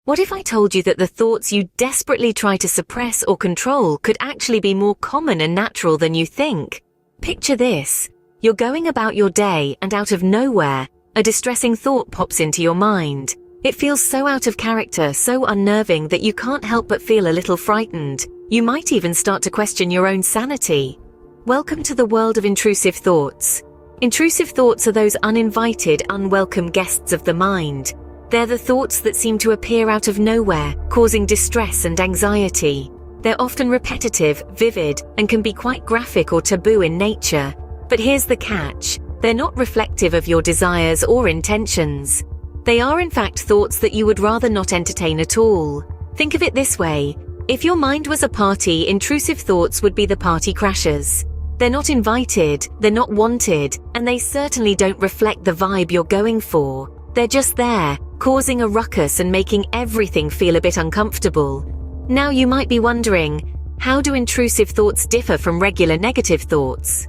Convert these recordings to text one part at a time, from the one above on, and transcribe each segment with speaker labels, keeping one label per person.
Speaker 1: What if I told you that the thoughts you desperately try to suppress or control could actually be more common and natural than you think? Picture this. You're going about your day and out of nowhere, a distressing thought pops into your mind. It feels so out of character, so unnerving that you can't help but feel a little frightened. You might even start to question your own sanity. Welcome to the world of intrusive thoughts. Intrusive thoughts are those uninvited, unwelcome guests of the mind. They're the thoughts that seem to appear out of nowhere, causing distress and anxiety. They're often repetitive, vivid, and can be quite graphic or taboo in nature. But here's the catch. They're not reflective of your desires or intentions. They are in fact thoughts that you would rather not entertain at all. Think of it this way. If your mind was a party, intrusive thoughts would be the party crashers. They're not invited, they're not wanted, and they certainly don't reflect the vibe you're going for. They're just there, causing a ruckus and making everything feel a bit uncomfortable. Now you might be wondering, how do intrusive thoughts differ from regular negative thoughts?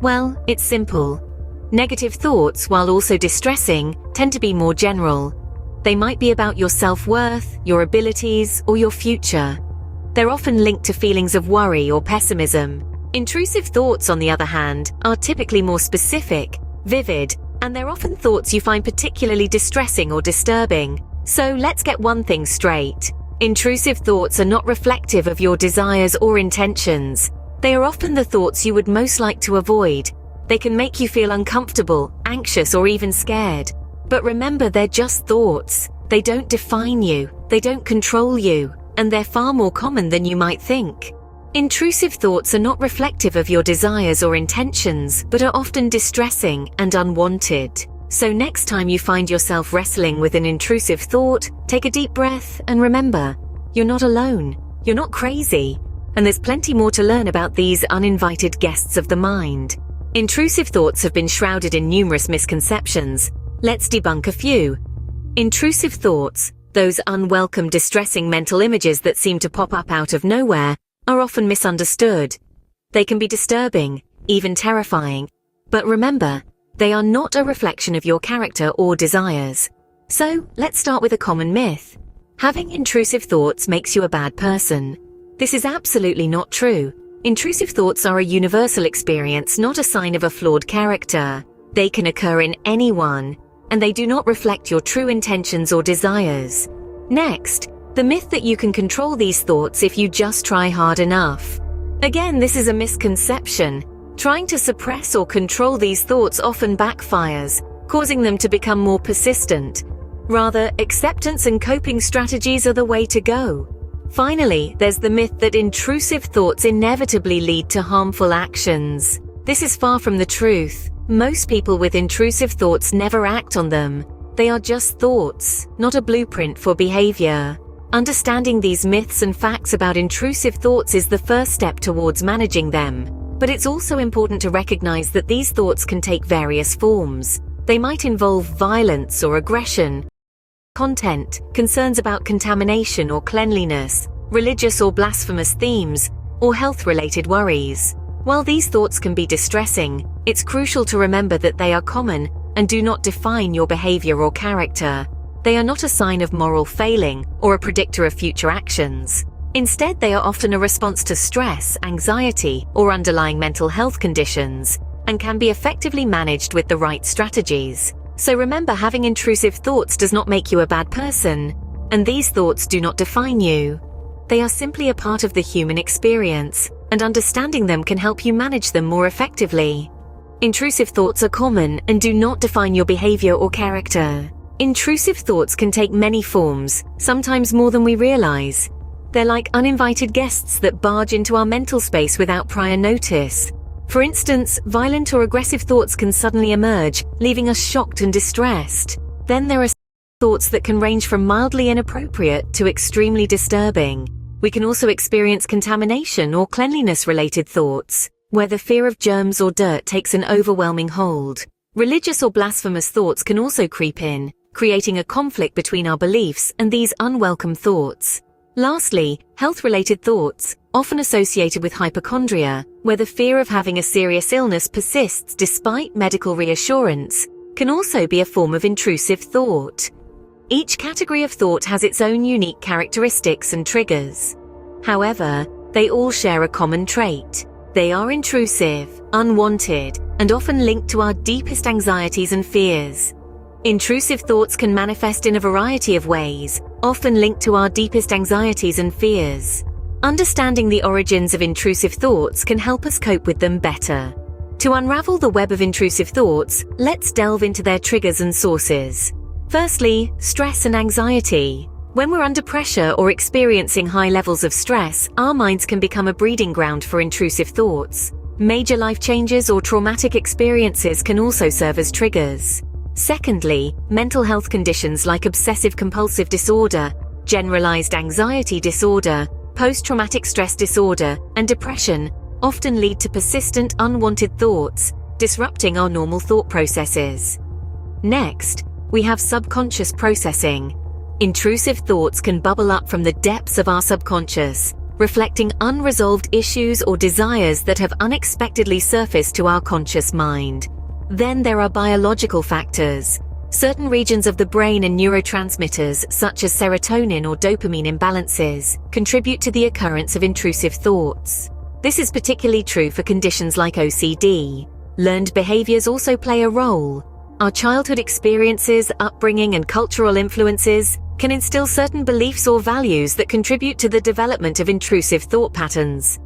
Speaker 1: Well, it's simple. Negative thoughts, while also distressing, tend to be more general. They might be about your self-worth, your abilities, or your future. They're often linked to feelings of worry or pessimism. Intrusive thoughts, on the other hand, are typically more specific, vivid, and they're often thoughts you find particularly distressing or disturbing. So let's get one thing straight. Intrusive thoughts are not reflective of your desires or intentions. They are often the thoughts you would most like to avoid. They can make you feel uncomfortable, anxious, or even scared. But remember, they're just thoughts. They don't define you, they don't control you, and they're far more common than you might think. Intrusive thoughts are not reflective of your desires or intentions, but are often distressing and unwanted. So next time you find yourself wrestling with an intrusive thought, take a deep breath and remember, you're not alone, you're not crazy, and there's plenty more to learn about these uninvited guests of the mind. Intrusive thoughts have been shrouded in numerous misconceptions. Let's debunk a few. Intrusive thoughts, those unwelcome, distressing mental images that seem to pop up out of nowhere, are often misunderstood. They can be disturbing, even terrifying. But remember, they are not a reflection of your character or desires. So, let's start with a common myth. Having intrusive thoughts makes you a bad person. This is absolutely not true. Intrusive thoughts are a universal experience, not a sign of a flawed character. They can occur in anyone, and they do not reflect your true intentions or desires. Next, the myth that you can control these thoughts if you just try hard enough. Again, this is a misconception. Trying to suppress or control these thoughts often backfires, causing them to become more persistent. Rather, acceptance and coping strategies are the way to go. Finally, there's the myth that intrusive thoughts inevitably lead to harmful actions. This is far from the truth. Most people with intrusive thoughts never act on them. They are just thoughts, not a blueprint for behavior. Understanding these myths and facts about intrusive thoughts is the first step towards managing them. But it's also important to recognize that these thoughts can take various forms. They might involve violence or aggression, content, concerns about contamination or cleanliness, religious or blasphemous themes, or health-related worries. While these thoughts can be distressing, it's crucial to remember that they are common and do not define your behavior or character. They are not a sign of moral failing or a predictor of future actions. Instead, they are often a response to stress, anxiety, or underlying mental health conditions, and can be effectively managed with the right strategies. So remember, having intrusive thoughts does not make you a bad person, and these thoughts do not define you. They are simply a part of the human experience, and understanding them can help you manage them more effectively. Intrusive thoughts are common and do not define your behavior or character. Intrusive thoughts can take many forms, sometimes more than we realize. They're like uninvited guests that barge into our mental space without prior notice. For instance, violent or aggressive thoughts can suddenly emerge, leaving us shocked and distressed. Then there are thoughts that can range from mildly inappropriate to extremely disturbing. We can also experience contamination or cleanliness-related thoughts, where the fear of germs or dirt takes an overwhelming hold. Religious or blasphemous thoughts can also creep in, creating a conflict between our beliefs and these unwelcome thoughts. Lastly, health-related thoughts, often associated with hypochondria, where the fear of having a serious illness persists despite medical reassurance, can also be a form of intrusive thought. Each category of thought has its own unique characteristics and triggers. However, they all share a common trait. They are intrusive, unwanted, and often linked to our deepest anxieties and fears. Intrusive thoughts can manifest in a variety of ways, often linked to our deepest anxieties and fears. Understanding the origins of intrusive thoughts can help us cope with them better. To unravel the web of intrusive thoughts, let's delve into their triggers and sources. Firstly, stress and anxiety. When we're under pressure or experiencing high levels of stress, our minds can become a breeding ground for intrusive thoughts. Major life changes or traumatic experiences can also serve as triggers. Secondly, mental health conditions like obsessive-compulsive disorder, generalized anxiety disorder, post-traumatic stress disorder, and depression often lead to persistent unwanted thoughts, disrupting our normal thought processes. Next, we have subconscious processing. Intrusive thoughts can bubble up from the depths of our subconscious, reflecting unresolved issues or desires that have unexpectedly surfaced to our conscious mind. Then there are biological factors. Certain regions of the brain and neurotransmitters, such as serotonin or dopamine imbalances, contribute to the occurrence of intrusive thoughts. This is particularly true for conditions like OCD. Learned behaviors also play a role. Our childhood experiences, upbringing, and cultural influences can instill certain beliefs or values that contribute to the development of intrusive thought patterns.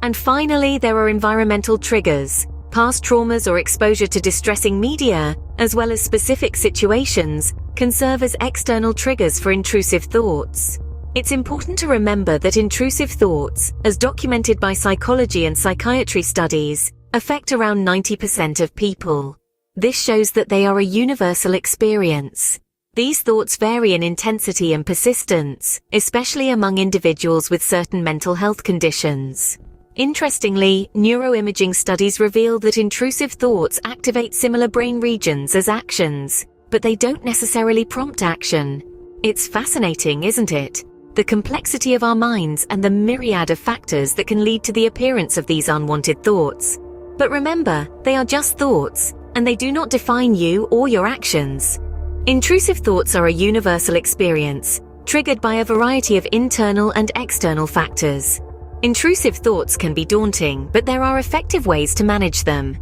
Speaker 1: And finally, there are environmental triggers. Past traumas or exposure to distressing media, as well as specific situations, can serve as external triggers for intrusive thoughts. It's important to remember that intrusive thoughts, as documented by psychology and psychiatry studies, affect around 90% of people. This shows that they are a universal experience. These thoughts vary in intensity and persistence, especially among individuals with certain mental health conditions. Interestingly, neuroimaging studies reveal that intrusive thoughts activate similar brain regions as actions, but they don't necessarily prompt action. It's fascinating, isn't it? The complexity of our minds and the myriad of factors that can lead to the appearance of these unwanted thoughts. But remember, they are just thoughts, and they do not define you or your actions. Intrusive thoughts are a universal experience, triggered by a variety of internal and external factors. Intrusive thoughts can be daunting, but there are effective ways to manage them.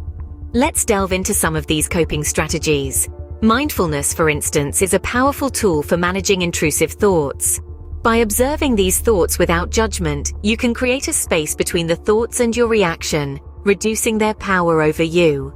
Speaker 1: Let's delve into some of these coping strategies. Mindfulness, for instance, is a powerful tool for managing intrusive thoughts. By observing these thoughts without judgment, you can create a space between the thoughts and your reaction, reducing their power over you.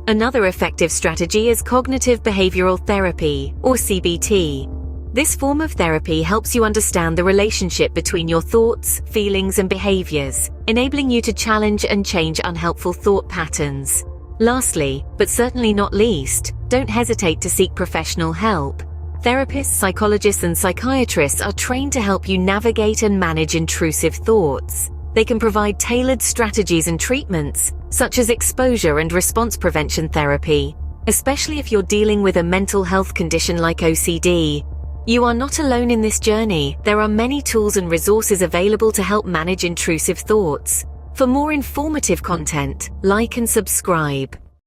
Speaker 1: Another effective strategy is cognitive behavioral therapy, or CBT. This form of therapy helps you understand the relationship between your thoughts, feelings, and behaviors, enabling you to challenge and change unhelpful thought patterns. Lastly, but certainly not least, don't hesitate to seek professional help. Therapists, psychologists, and psychiatrists are trained to help you navigate and manage intrusive thoughts. They can provide tailored strategies and treatments, such as exposure and response prevention therapy, especially if you're dealing with a mental health condition like OCD. You are not alone in this journey. There are many tools and resources available to help manage intrusive thoughts. For more informative content, like and subscribe.